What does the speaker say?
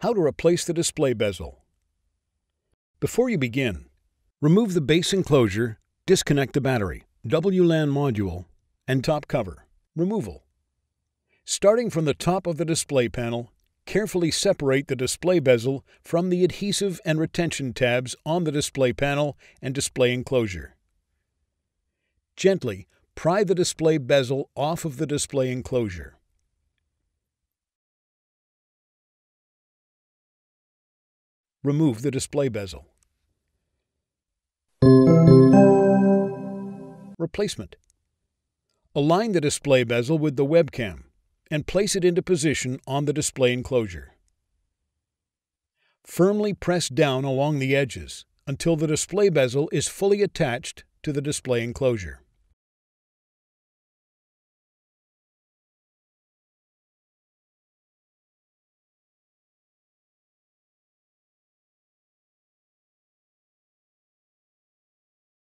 How to replace the display bezel. Before you begin, remove the base enclosure, disconnect the battery, WLAN module, and top cover. Removal. Starting from the top of the display panel, carefully separate the display bezel from the adhesive and retention tabs on the display panel and display enclosure. Gently pry the display bezel off of the display enclosure. Remove the display bezel. Replacement. Align the display bezel with the webcam and place it into position on the display enclosure. Firmly press down along the edges until the display bezel is fully attached to the display enclosure.